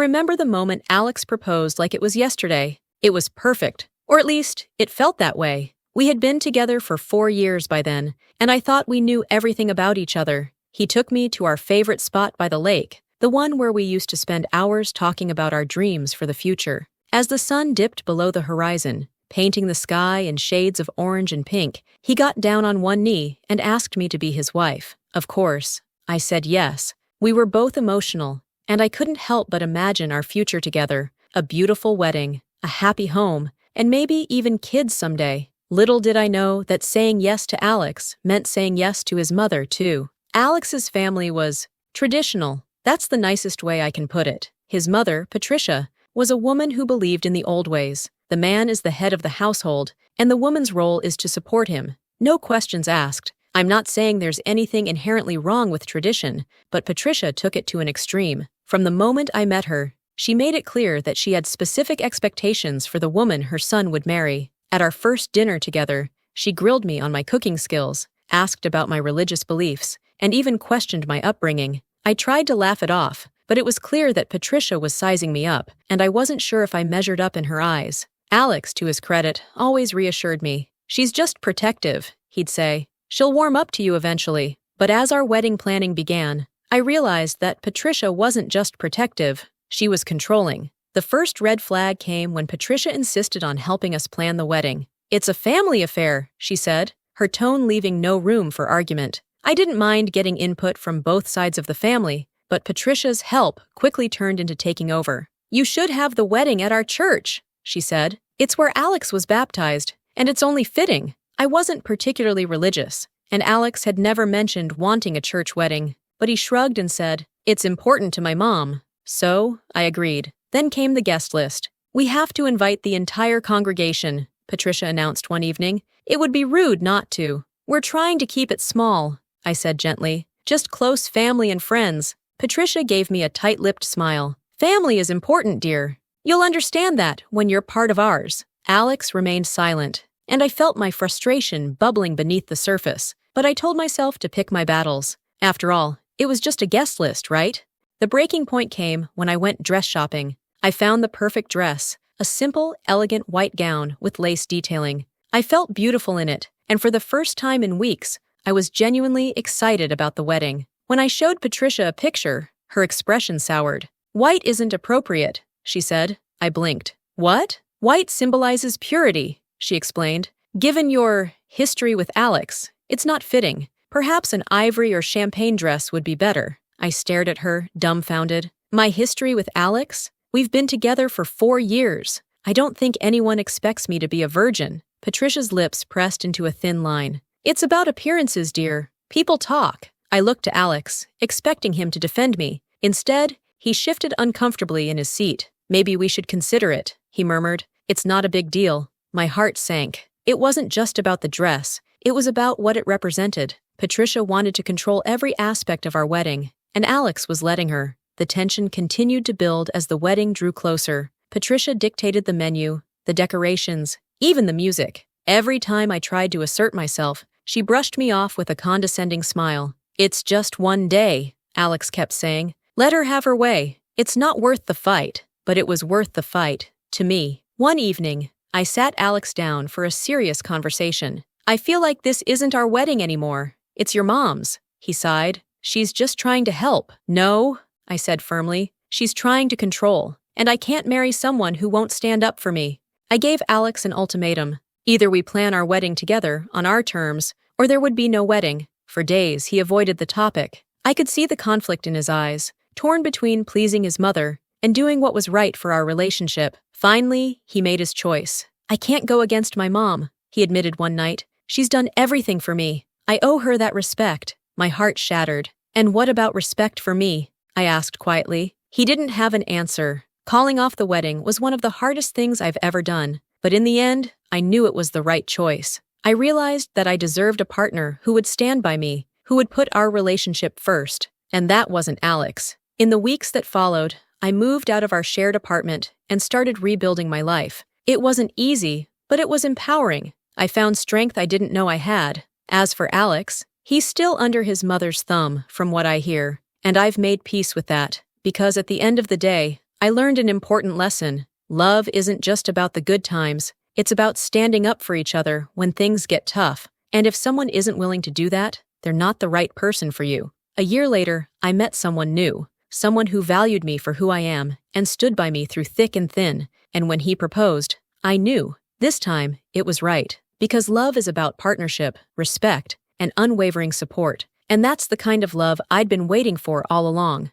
remember the moment Alex proposed like it was yesterday. It was perfect, or at least, it felt that way. We had been together for 4 years by then, and I thought we knew everything about each other. He took me to our favorite spot by the lake, the one where we used to spend hours talking about our dreams for the future. As the sun dipped below the horizon, painting the sky in shades of orange and pink, he got down on one knee and asked me to be his wife. Of course, I said yes. We were both emotional, and I couldn't help but imagine our future together, a beautiful wedding, a happy home, and maybe even kids someday. Little did I know that saying yes to Alex meant saying yes to his mother, too. Alex's family was traditional. That's the nicest way I can put it. His mother, Patricia, was a woman who believed in the old ways. The man is the head of the household, and the woman's role is to support him. No questions asked. I'm not saying there's anything inherently wrong with tradition, but Patricia took it to an extreme. From the moment I met her, she made it clear that she had specific expectations for the woman her son would marry. At our first dinner together, she grilled me on my cooking skills, asked about my religious beliefs, and even questioned my upbringing. I tried to laugh it off, but it was clear that Patricia was sizing me up, and I wasn't sure if I measured up in her eyes. Alex, to his credit, always reassured me. "She's just protective," he'd say. "She'll warm up to you eventually." But as our wedding planning began, I realized that Patricia wasn't just protective, she was controlling. The first red flag came when Patricia insisted on helping us plan the wedding. "It's a family affair," she said, her tone leaving no room for argument. I didn't mind getting input from both sides of the family, but Patricia's help quickly turned into taking over. "You should have the wedding at our church," she said. "It's where Alex was baptized, and it's only fitting." I wasn't particularly religious, and Alex had never mentioned wanting a church wedding, but he shrugged and said, "It's important to my mom." So, I agreed. Then came the guest list. "We have to invite the entire congregation," Patricia announced one evening. "It would be rude not to." "We're trying to keep it small," I said gently. "Just close family and friends." Patricia gave me a tight-lipped smile. "Family is important, dear. You'll understand that when you're part of ours." Alex remained silent, and I felt my frustration bubbling beneath the surface, but I told myself to pick my battles. After all, it was just a guest list, right? The breaking point came when I went dress shopping. I found the perfect dress, a simple, elegant white gown with lace detailing. I felt beautiful in it, and for the first time in weeks, I was genuinely excited about the wedding. When I showed Patricia a picture, her expression soured. "White isn't appropriate," she said. I blinked. "What?" "White symbolizes purity," she explained. "Given your history with Alex, it's not fitting. Perhaps an ivory or champagne dress would be better." I stared at her, dumbfounded. "My history with Alex? We've been together for 4 years. I don't think anyone expects me to be a virgin." Patricia's lips pressed into a thin line. "It's about appearances, dear. People talk." I looked to Alex, expecting him to defend me. Instead, he shifted uncomfortably in his seat. "Maybe we should consider it," he murmured. "It's not a big deal." My heart sank. It wasn't just about the dress. It was about what it represented. Patricia wanted to control every aspect of our wedding, and Alex was letting her. The tension continued to build as the wedding drew closer. Patricia dictated the menu, the decorations, even the music. Every time I tried to assert myself, she brushed me off with a condescending smile. "It's just one day," Alex kept saying. "Let her have her way. It's not worth the fight." But it was worth the fight, to me. One evening, I sat Alex down for a serious conversation. "I feel like this isn't our wedding anymore. It's your mom's," he sighed. "She's just trying to help." "No," I said firmly. "She's trying to control, and I can't marry someone who won't stand up for me." I gave Alex an ultimatum. Either we plan our wedding together, on our terms, or there would be no wedding. For days, he avoided the topic. I could see the conflict in his eyes, torn between pleasing his mother and doing what was right for our relationship. Finally, he made his choice. "I can't go against my mom," he admitted one night. "She's done everything for me. I owe her that respect." My heart shattered. "And what about respect for me?" I asked quietly. He didn't have an answer. Calling off the wedding was one of the hardest things I've ever done, but in the end, I knew it was the right choice. I realized that I deserved a partner who would stand by me, who would put our relationship first, and that wasn't Alex. In the weeks that followed, I moved out of our shared apartment and started rebuilding my life. It wasn't easy, but it was empowering. I found strength I didn't know I had. As for Alex, he's still under his mother's thumb, from what I hear, and I've made peace with that, because at the end of the day, I learned an important lesson. Love isn't just about the good times, it's about standing up for each other when things get tough. And if someone isn't willing to do that, they're not the right person for you. A year later, I met someone new, someone who valued me for who I am and stood by me through thick and thin. And when he proposed, I knew, this time, it was right. Because love is about partnership, respect, and unwavering support. And that's the kind of love I'd been waiting for all along.